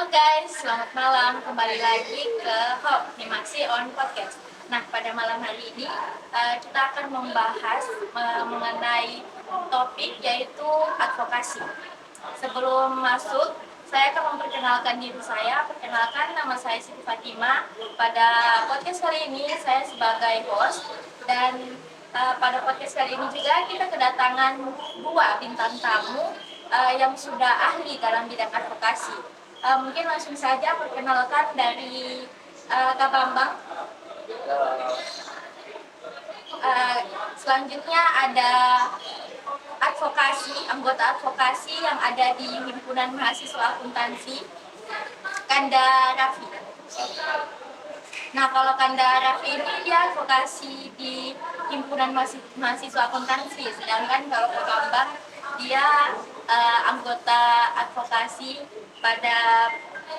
Halo guys, selamat malam. Kembali lagi ke Hope Himaksi on Podcast. Nah, pada malam hari ini kita akan membahas mengenai topik yaitu advokasi. Sebelum masuk, saya akan memperkenalkan diri saya. Perkenalkan, nama saya Siti Fatima. Pada podcast kali ini saya sebagai host dan pada podcast kali ini juga kita kedatangan dua bintang tamu yang sudah ahli dalam bidang advokasi. Mungkin langsung saja perkenalkan dari Kak Bambang. Uh, Selanjutnya ada anggota advokasi yang ada di Himpunan Mahasiswa Akuntansi, Kanda Raffi. Nah, kalau Kanda Raffi ini dia advokasi di Himpunan Mahasiswa Akuntansi, sedangkan kalau Kak Bambang dia anggota advokasi pada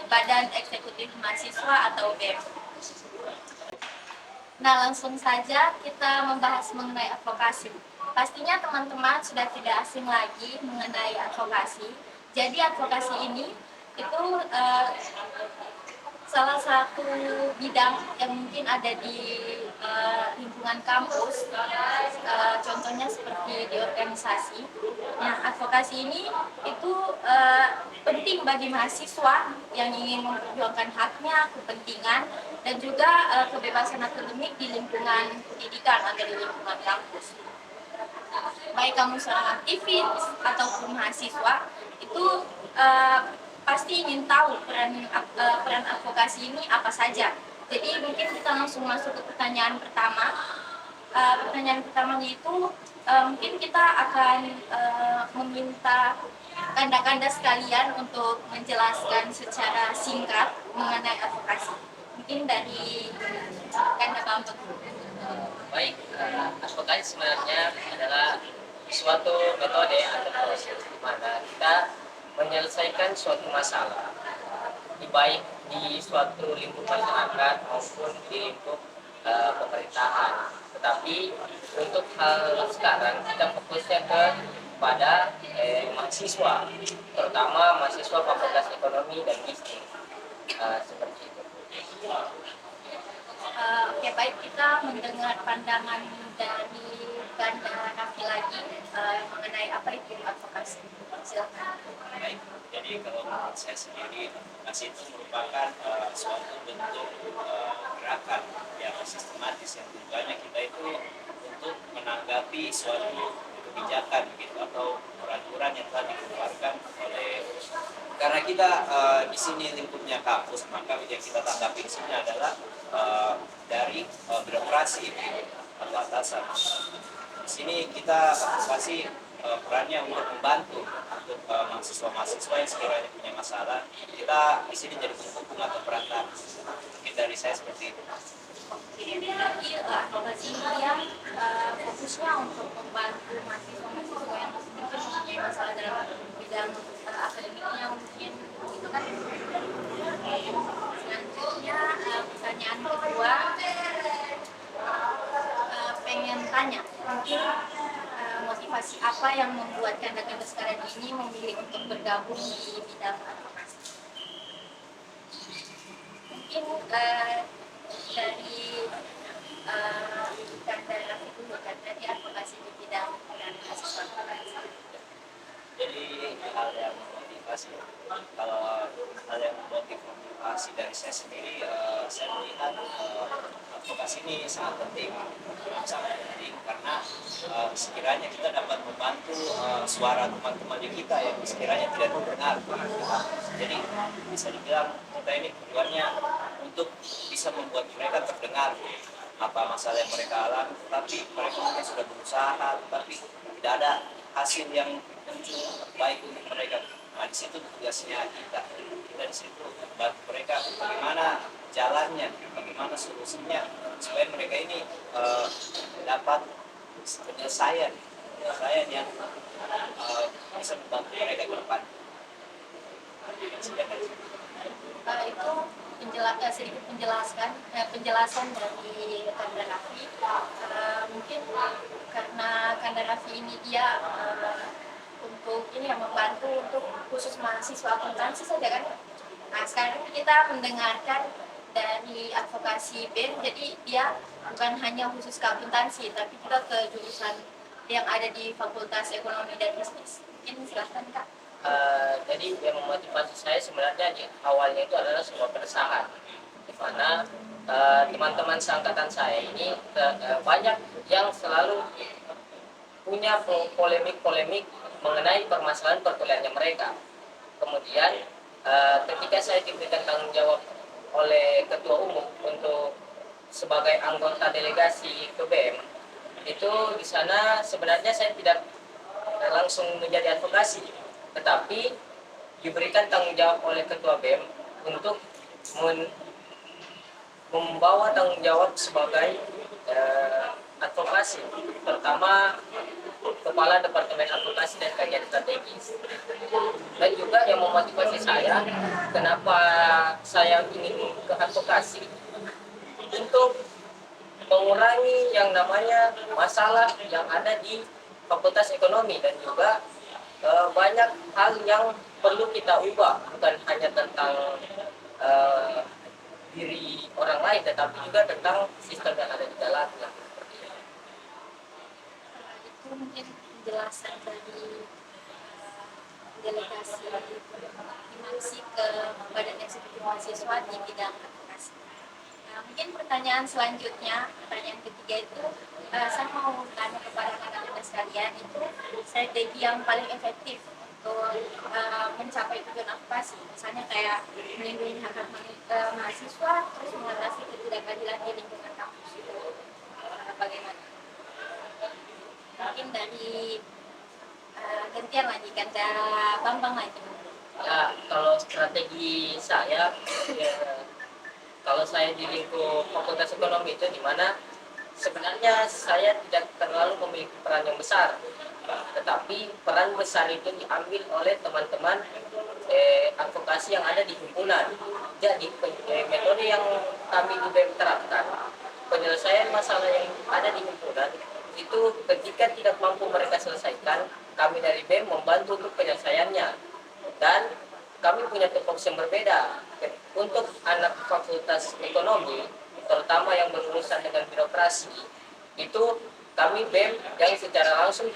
Badan Eksekutif Mahasiswa atau BEM. Nah, langsung saja kita membahas mengenai advokasi. Pastinya teman-teman sudah tidak asing lagi mengenai advokasi. Jadi advokasi ini itu salah satu bidang yang mungkin ada di lingkungan kampus, contohnya seperti di organisasi. Nah, advokasi ini itu penting bagi mahasiswa yang ingin memperjuangkan haknya, kepentingan, dan juga kebebasan akademik di lingkungan pendidikan atau di lingkungan kampus. Baik kamu seorang aktivis ataupun mahasiswa, itu pasti ingin tahu peran advokasi ini apa saja. Jadi mungkin kita langsung masuk ke pertanyaan pertama. Pertanyaan pertamanya itu mungkin kita akan meminta kanda-kanda sekalian untuk menjelaskan secara singkat mengenai advokasi. Mungkin dari Kanda Bambang. Baik, advokasi sebenarnya adalah suatu metode atau proses di mana kita menyelesaikan suatu masalah, baik di suatu lingkup masyarakat maupun di lingkup pemerintahan. Tetapi untuk hal sekarang kita fokusnya pada mahasiswa, terutama mahasiswa Fakultas Ekonomi dan Bisnis, seperti itu. Oke, baik, kita mendengar pandangan dari Kanda Raffi lagi mengenai apa itu advokasi. Silakan. Baik, jadi kalau menurut saya sendiri, advokasi itu merupakan suatu bentuk gerakan yang sistematis yang tujuannya kita itu untuk menanggapi suatu kebijakan gitu atau peraturan yang telah dikeluarkan oleh, karena kita di sini lingkupnya kampus, maka yang kita tanggapi di sini adalah dari birokrasi atau atasan. Di sini kita advokasi perannya untuk membantu untuk mahasiswa-mahasiswa yang sekiranya punya masalah. Kita di sini jadi penghubung atau perantara. Mungkin dari saya seperti itu. Jadi advokasi ini yang fokusnya untuk membantu mahasiswa-mahasiswa yang mungkin mempunyai masalah dalam bidang akademiknya mungkin itu kan. Selanjutnya pertanyaan kedua, pengen tanya mungkin motivasi apa yang membuat kanda-kanda sekalian ini memilih untuk bergabung di bidang advokasi? Mungkin dari Kanda Raffi dulu kan, dari advokasi di bidang mahasiswa advokasi. Jadi hal yang memotivasi, kalau hal yang memotivasi dari saya sendiri, saya melihat advokasi ini sangat penting karena sekiranya kita dapat membantu suara teman-teman kita yang sekiranya tidak terdengar. Jadi bisa dibilang kita ini tujuannya untuk bisa membuat mereka terdengar apa masalah yang mereka alami, tapi mereka mungkin sudah berusaha, tapi tidak ada hasil yang baik untuk mereka. Nah, di situ tugasnya kita di situ bantu mereka bagaimana jalannya, bagaimana solusinya supaya mereka ini dapat penyelesaian yang bisa membantu mereka ke depan. Itu sedikit penjelasan dari Kanda Raffi. Mungkin karena Kanda Raffi ini dia untuk ini yang membantu untuk khusus mahasiswa akuntansi saja kan, Nah, sekarang kita mendengarkan dari advokasi BEM, jadi dia bukan hanya khusus ke akuntansi, tapi juga ke jurusan yang ada di Fakultas Ekonomi dan Bisnis. Mungkin silahkan Kak. Jadi yang memotivasi saya sebenarnya di awalnya itu adalah sebuah keresahan, di mana teman-teman seangkatan saya ini banyak yang selalu punya polemik-polemik mengenai permasalahan perkuliahannya mereka. Kemudian ketika saya diberikan tanggung jawab oleh ketua umum untuk sebagai anggota delegasi ke BEM, itu di sana sebenarnya saya tidak langsung menjadi advokasi, tetapi diberikan tanggung jawab oleh ketua BEM untuk membawa tanggung jawab sebagai advokasi, terutama kepala departemen advokasi dan kajian strategis. Dan juga yang memotivasi saya, kenapa saya ingin ke advokasi, untuk mengurangi yang namanya masalah yang ada di Fakultas Ekonomi, dan juga banyak hal yang perlu kita ubah, bukan hanya tentang eh, diri orang lain, tetapi juga tentang sistem yang ada di dalamnya. Itu mungkin penjelasan dari delegasi Himaksi ke Badan Eksekutif Mahasiswa di bidang advokasi. Nah, mungkin pertanyaan selanjutnya, pertanyaan ketiga itu, saya mau tanya kepada anak-anak sekalian, itu strategi yang paling efektif untuk mencapai tujuan advokasi, misalnya kayak melindungi hak-hak mahasiswa, terus mengatasi ketidakadilan di lingkungan kampus itu bagaimana? Mungkin dari gantian lagi, kata Bambang lagi. Ya, kalau strategi saya, ya, kalau saya di lingkup Fakultas Ekonomi itu, di mana sebenarnya saya tidak terlalu memiliki peran yang besar, tetapi peran besar itu diambil oleh teman-teman advokasi yang ada di himpunan. Jadi metode yang kami di BEM terapkan, penyelesaian masalah yang ada di himpunan itu ketika tidak mampu mereka selesaikan, kami dari BEM membantu untuk penyelesaiannya. Dan kami punya tupoksi yang berbeda. Untuk anak fakultas ekonomi, terutama yang berurusan dengan birokrasi, itu kami BEM yang secara langsung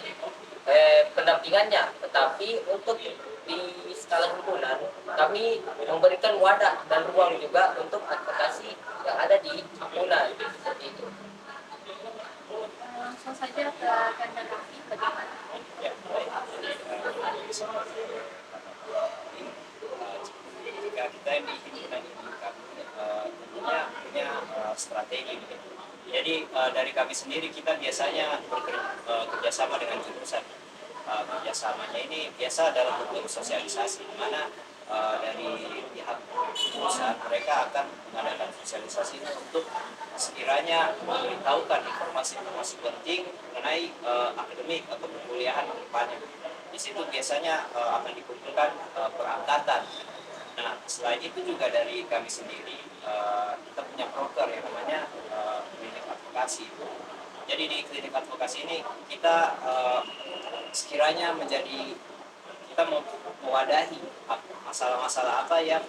pendampingannya. Tetapi untuk di skala himpunan, kami memberikan wadah dan ruang juga untuk advokasi yang ada di himpunan. Seperti itu. Langsung saja ke Kanda Raffi, bagaimana? Ya, baik. Jika kita di himpunan ini kami tentunya punya strategi. Jadi dari kami sendiri kita biasanya kerjasama dengan jurusan. Kerjasamanya ini biasa dalam bentuk sosialisasi, di mana dari pihak jurusan mereka akan mengadakan sosialisasi untuk sekiranya memberitahukan informasi-informasi penting mengenai akademik atau perkuliahan ke depannya. Di situ biasanya akan dikumpulkan perangkatan. Nah, selain itu juga dari kami sendiri, kita punya proker yang namanya klinik advokasi. Jadi di klinik advokasi ini kita sekiranya menjadi, kita mewadahi masalah-masalah apa yang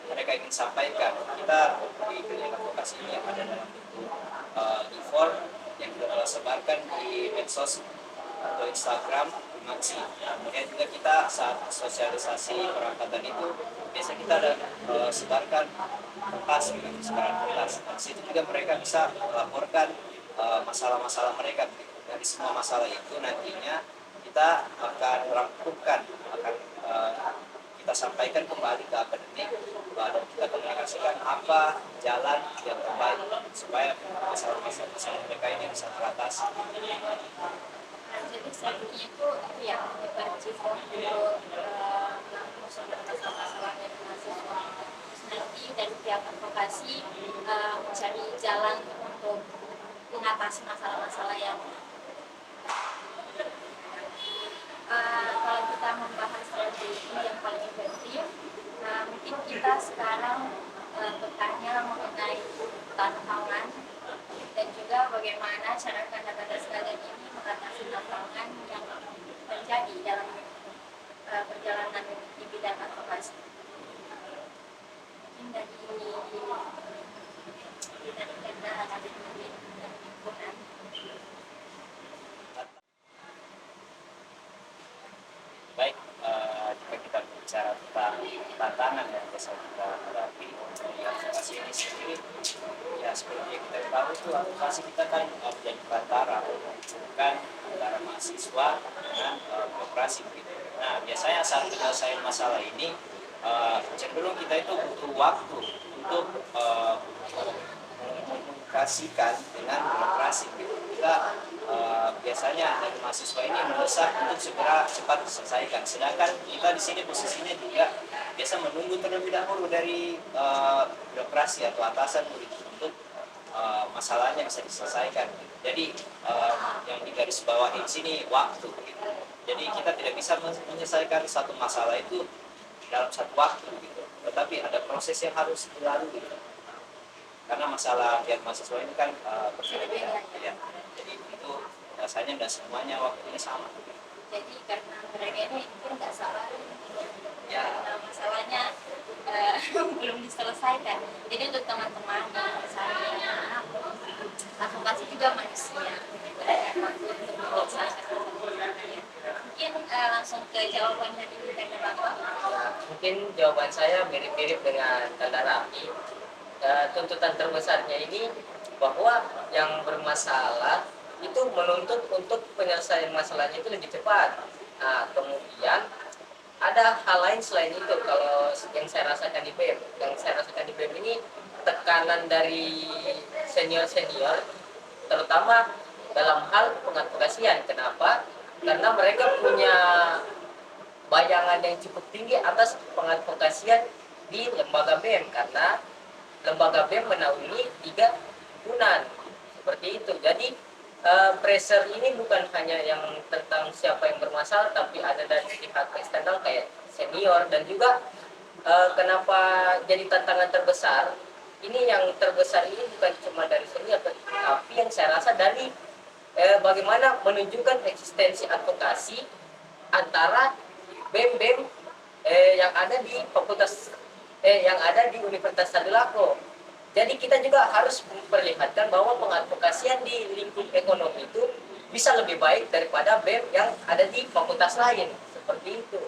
mereka ingin sampaikan. Kita di klinik advokasi ini ada dalam bentuk e-form yang kita sebarkan di medsos atau Instagram Himaksi. Kemudian juga kita saat sosialisasi perangkatan itu biasa kita ada sebarkan kertas, sebaran kertas. Di situ juga mereka bisa melaporkan masalah-masalah mereka. Dari semua masalah itu nantinya kita akan rangkumkan, akan kita sampaikan kembali ke akademik dan kita komunikasikan apa jalan yang terbaik supaya masalah-masalah mereka ini bisa teratasi. Jadi strateginya itu ya menyebar untuk melakukan masalah dari mahasiswa. Terus nanti dari pihak advokasi mencari jalan untuk mengatasi masalah-masalah yang kalau kita membahas strategi yang paling efektif, mungkin kita sekarang bertanya mengenai tantangan dan juga bagaimana cara kanda-kanda sekalian ini mengatasi tantangan yang terjadi dalam perjalanan di bidang advokasi. dari kendaraan ada di lingkungan. Baik, jika kita bicara tentang tantangan yang biasa kita hadapi di advokasi ini sendiri, ya seperti yang kita tahu itu advokasi kita kan menjadi perantara menghubungkan antara mahasiswa dengan birokrasi begitu. Nah biasanya saat penyelesaian masalah ini cenderung kita itu butuh waktu untuk mengkomunikasikan dengan birokrasi gitu. Kita biasanya dari mahasiswa ini mendesak untuk segera cepat diselesaikan, sedangkan kita di sini posisinya juga biasa menunggu terlebih dahulu dari birokrasi atau atasan untuk masalahnya bisa diselesaikan. Jadi yang digarisbawahi di sini waktu gitu. Jadi kita tidak bisa menyelesaikan satu masalah itu dalam satu waktu gitu, tetapi ada proses yang harus dilalui gitu. Karena masalah tiap mahasiswa ini kan berbeda-beda ya. Jadi itu rasanya tidak semuanya waktunya sama. Jadi karena mereka ini mungkin nggak sabar Ya. masalahnya belum diselesaikan. Jadi untuk teman-teman yang misalnya advokasi juga manusia, berikan waktu untuk menyelesaikan masalahnya. Mungkin langsung ke jawabannya dulu dari Bapak. Mungkin jawaban saya mirip-mirip dengan Tanda Rapi. Tuntutan terbesarnya ini bahwa yang bermasalah itu menuntut untuk penyelesaian masalahnya itu lebih cepat. Nah, kemudian ada hal lain selain itu. Kalau yang saya rasakan di BEM, ini tekanan dari senior-senior, terutama dalam hal pengadvokasian. Kenapa? Karena mereka punya bayangan yang cukup tinggi atas pengadvokasian di lembaga BEM, karena lembaga BEM menaungi 3 himpunan seperti itu. Jadi pressure ini bukan hanya yang tentang siapa yang bermasalah, tapi ada dari pihak eksternal kayak senior. Dan juga kenapa jadi tantangan terbesar ini, yang terbesar ini bukan cuma dari senior, tapi yang saya rasa dari bagaimana menunjukkan eksistensi advokasi antara BEM-BEM yang ada di Universitas Tadulako. Jadi kita juga harus memperlihatkan bahwa pengadvokasian di lingkup ekonomi itu bisa lebih baik daripada BEM yang ada di fakultas lain, seperti itu.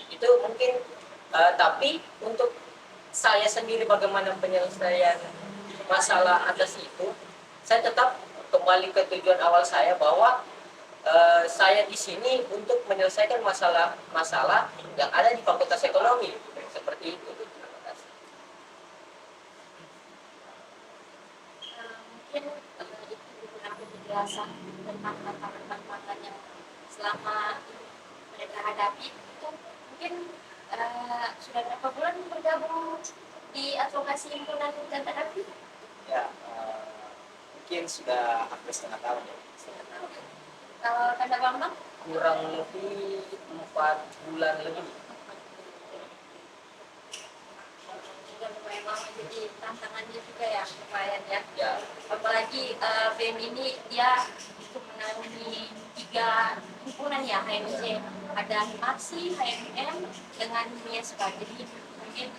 Itu mungkin tapi untuk saya sendiri bagaimana penyelesaian masalah atas itu, saya tetap kembali ke tujuan awal saya bahwa saya di sini untuk menyelesaikan masalah yang ada di Fakultas Ekonomi, seperti itu. Mungkin itu beberapa penjelasan tentang tantangan-tantangan yang selama mereka hadapi. Itu mungkin sudah berapa bulan bergabung di advokasi himpunan Tanda Rapi? Ya, mungkin sudah hampir setengah tahun ya. Kalau Tanda Bambang? Kurang lebih 4 bulan lebih. Juga lumayan lama, jadi tantangannya juga ya lumayan ya. Ya. Apalagi BEM ini dia menaungi 3 himpunan ya, HMC, ada Himaksi, HMM dengan Miespa. Jadi mungkin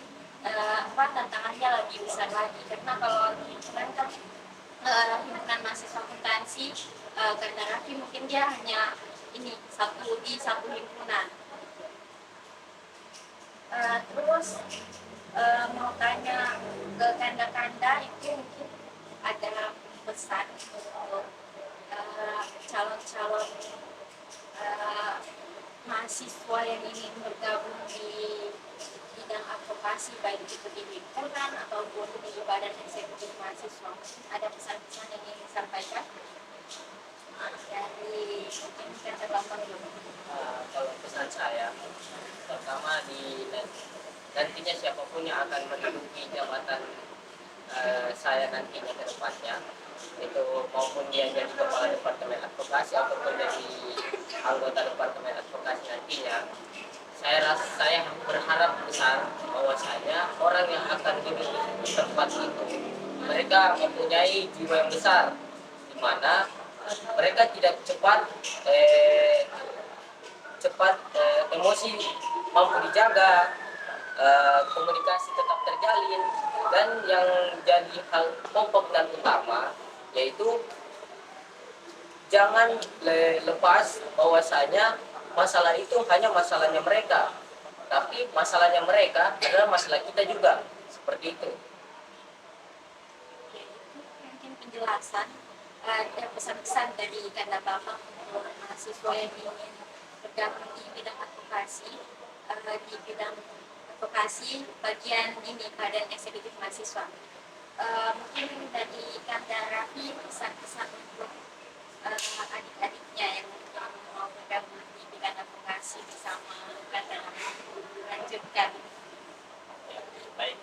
tantangannya lebih besar lagi, karena kalau himpunan kan himpunan mahasiswa akuntansi Tanda Rapi mungkin dia hanya ini di satu himpunan. Terus mau tanya ke kanda-kanda itu, mungkin ada pesan untuk calon-calon mahasiswa yang ingin bergabung di bidang advokasi, baik itu di himpunan ataupun di badan eksekutif mahasiswa. Ada pesan-pesan yang ingin disampaikan dari mungkin Kanda Bambang dulu? Kalau pesan saya, pertama nantinya siapapun yang akan menduduki jabatan saya nantinya ke depannya, itu maupun dia jadi kepala departemen advokasi ataupun jadi anggota departemen advokasi nantinya, saya berharap besar bahwasanya orang yang akan duduk di tempat itu mereka mempunyai jiwa yang besar, di mana mereka tidak cepat emosi, mampu dijaga, komunikasi tetap terjalin, dan yang jadi hal pokok dan utama yaitu jangan lepas bahwasanya masalah itu hanya masalahnya mereka, tapi masalahnya mereka adalah masalah kita juga, seperti itu. Oke, itu mungkin penjelasan dan pesan-pesan dari Kanda Bapak untuk mahasiswa yang ingin bergabung di bidang advokasi, di bidang advokasi bagian ini badan eksekutif mahasiswa. Mungkin dari Kanda Raffi pesan-pesan untuk adik-adiknya yang mungkin mau bergabung di bidang advokasi bersama Kanda Raffi lanjutkan. Ya, baik.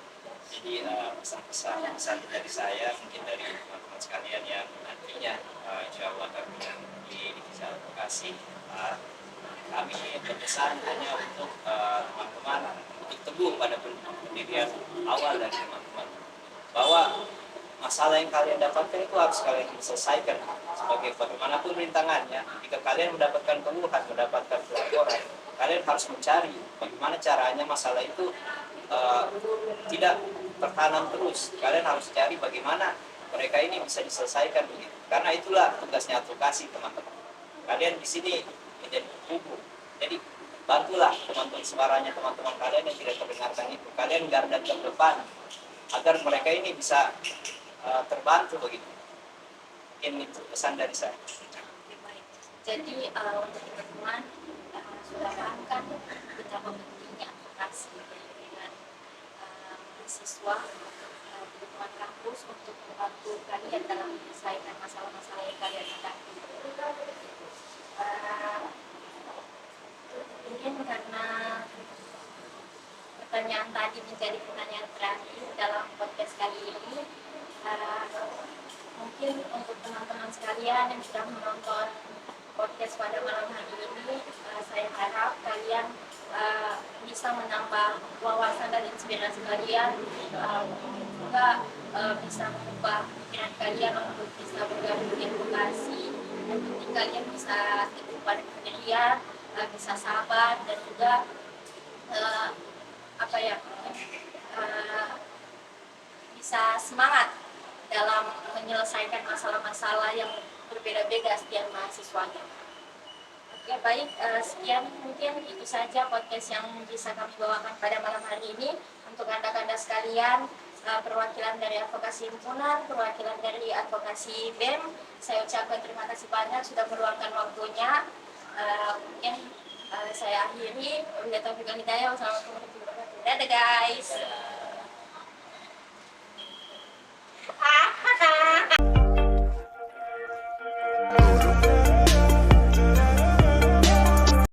Jadi pesan-pesan dari saya mungkin dari teman-teman sekalian yang nantinya insya Allah gabungan di divisi advokasi, kami berpesan hanya untuk teman-teman untuk teguh pada pendirian awal dari teman-teman, bahwa masalah yang kalian dapatkan itu harus kalian selesaikan sebagai bagaimanapun rintangannya. Jika kalian mendapatkan keluhan, mendapatkan pelaporan, kalian harus mencari bagaimana caranya masalah itu tidak tertanam terus. Kalian harus cari bagaimana mereka ini bisa diselesaikan begitu. Karena itulah tugasnya advokasi, teman-teman. Kalian di sini menjadi penghubung. Jadi bantulah teman-teman suaranya teman-teman kalian yang tidak terdengarkan itu. Kalian garda terdepan agar mereka ini bisa terbantu begitu. Ini pesan dari saya. Oke, baik. Jadi untuk teman-teman sudah paham kan betapa pentingnya advokasi dengan mahasiswa di lingkungan kampus untuk membantu kalian dalam menyelesaikan masalah-masalah yang kalian hadapi. Uh, Mungkin karena pertanyaan tadi menjadi pertanyaan terakhir dalam podcast kali ini, mungkin untuk teman-teman sekalian yang sudah menonton podcast pada malam hari ini, saya harap kalian bisa menambah wawasan dan inspirasi kalian, juga bisa mengubah pikiran kalian untuk bisa bergabung di advokasi. Yang penting kalian bisa teguh pada pendirian, bisa sabar, dan juga bisa semangat dalam menyelesaikan masalah-masalah yang berbeda-beda setiap mahasiswanya. Oke, baik, sekian mungkin itu saja podcast yang bisa kami bawakan pada malam hari ini. Untuk Anda-Anda sekalian, perwakilan dari advokasi himpunan, perwakilan dari advokasi BEM, saya ucapkan terima kasih banyak sudah meluangkan waktunya. Mungkin saya akhiri. Wabillahi taufiq wal hidayah. Wassalamualaikum warahmatullahi wabarakatuh. Dadah guys.